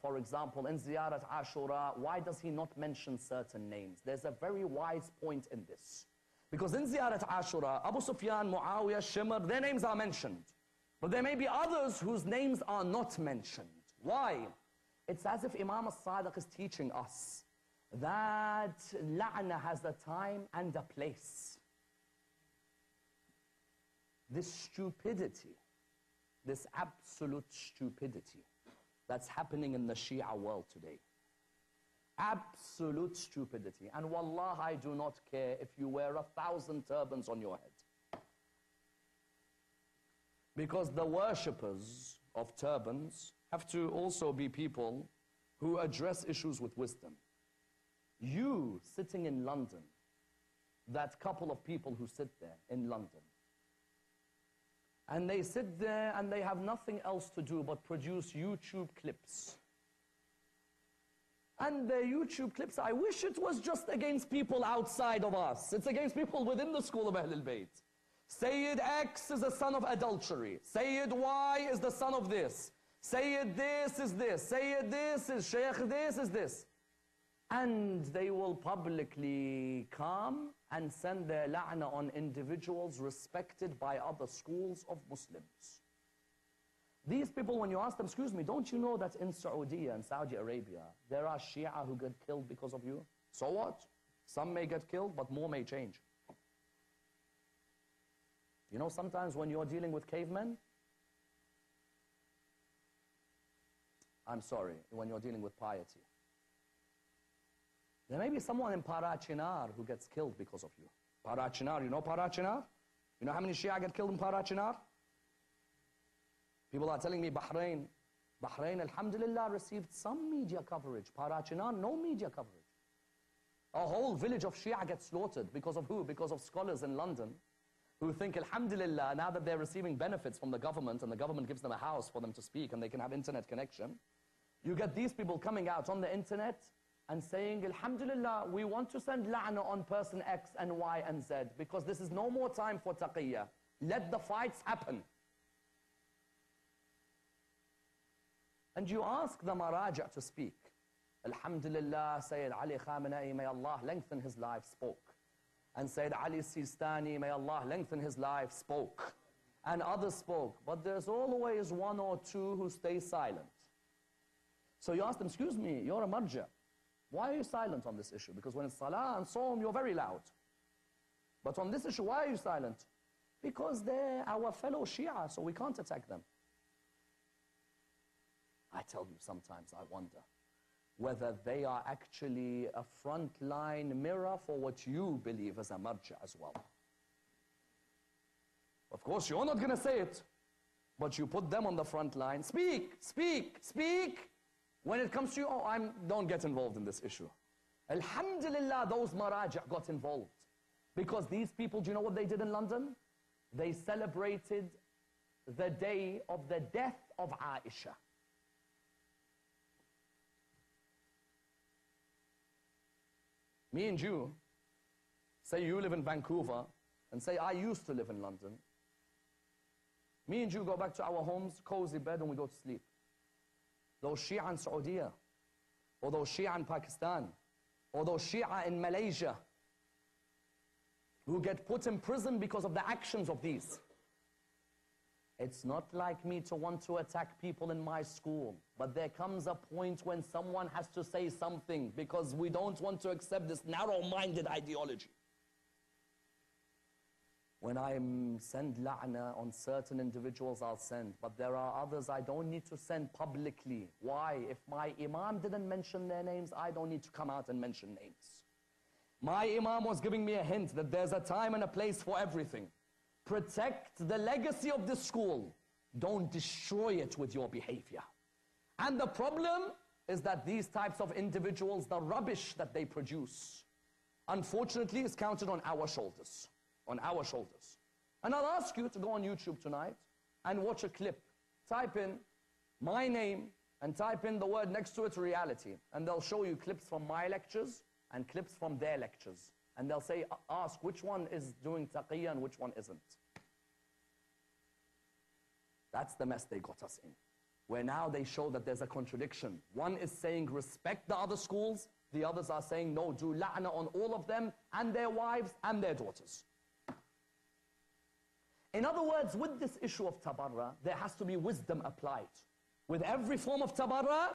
for example, in Ziyarat Ashura, why does he not mention certain names? There's a very wise point in this. Because in Ziyarat Ashura, Abu Sufyan, Muawiyah, Shimr, their names are mentioned. But there may be others whose names are not mentioned. Why? It's as if Imam al-Sadiq is teaching us that la'na has a time and a place. This stupidity, this absolute stupidity that's happening in the Shia world today. Absolute stupidity. And wallah, I do not care if you wear 1,000 turbans on your head. Because the worshippers of turbans have to also be people who address issues with wisdom. You sitting in London, that couple of people who sit there in London, and they sit there and they have nothing else to do but produce YouTube clips. And the YouTube clips, I wish it was just against people outside of us. It's against people within the school of Ahlul Bayt. Sayyid X is the son of adultery. Sayyid Y is the son of this. Sayyid this is this. Sayyid this is Shaykh this is this. And they will publicly come and send their la'na on individuals respected by other schools of Muslims. These people, when you ask them, excuse me, don't you know that in Saudi and Saudi Arabia, there are Shia who get killed because of you? So what? Some may get killed, but more may change. You know, sometimes when you're dealing with cavemen, I'm sorry, when you're dealing with piety, there may be someone in Parachinar who gets killed because of you. Parachinar, you know Parachinar? You know how many Shia get killed in Parachinar? People are telling me Bahrain, alhamdulillah, received some media coverage. Parachinar, no media coverage. A whole village of Shia gets slaughtered because of who? Because of scholars in London who think, alhamdulillah, now that they're receiving benefits from the government and the government gives them a house for them to speak and they can have internet connection, you get these people coming out on the internet and saying, alhamdulillah, we want to send la'na on person X and Y and Z because this is no more time for taqiyya. Let the fights happen. And you ask the maraja to speak. Alhamdulillah, Sayyid Ali Khamenei, may Allah lengthen his life, spoke. And Sayyid Ali Sistani, may Allah lengthen his life, spoke. And others spoke. But there's always one or two who stay silent. So you ask them, excuse me, you're a marja. Why are you silent on this issue? Because when it's salah and saum, you're very loud. But on this issue, why are you silent? Because they're our fellow Shia, so we can't attack them. I tell you, sometimes I wonder whether they are actually a frontline mirror for what you believe as a marja as well. Of course, you're not going to say it, but you put them on the front line. Speak, speak, speak. When it comes to you, oh, don't get involved in this issue. Alhamdulillah, those maraja got involved. Because these people, do you know what they did in London? They celebrated the day of the death of Aisha. Me and you, say you live in Vancouver, and say I used to live in London. Me and you go back to our homes, cozy bed, and we go to sleep. Those Shia in Saudi, or those Shia in Pakistan, or those Shia in Malaysia, who get put in prison because of the actions of these. It's not like me to want to attack people in my school, but there comes a point when someone has to say something because we don't want to accept this narrow-minded ideology. When I send la'na on certain individuals, I'll send, but there are others I don't need to send publicly. Why? If my imam didn't mention their names, I don't need to come out and mention names. My imam was giving me a hint that there's a time and a place for everything. Protect the legacy of this school. Don't destroy it with your behavior. And the problem is that these types of individuals, the rubbish that they produce, unfortunately is counted on our shoulders. On our shoulders. And I'll ask you to go on YouTube tonight and watch a clip. Type in my name and type in the word next to it, reality. And they'll show you clips from my lectures and clips from their lectures. And they'll say, ask which one is doing taqiyya and which one isn't. That's the mess they got us in. where now they show that there's a contradiction. One is saying respect the other schools, the others are saying no, do la'na on all of them and their wives and their daughters. In other words, with this issue of tabarra, there has to be wisdom applied. With every form of tabarra,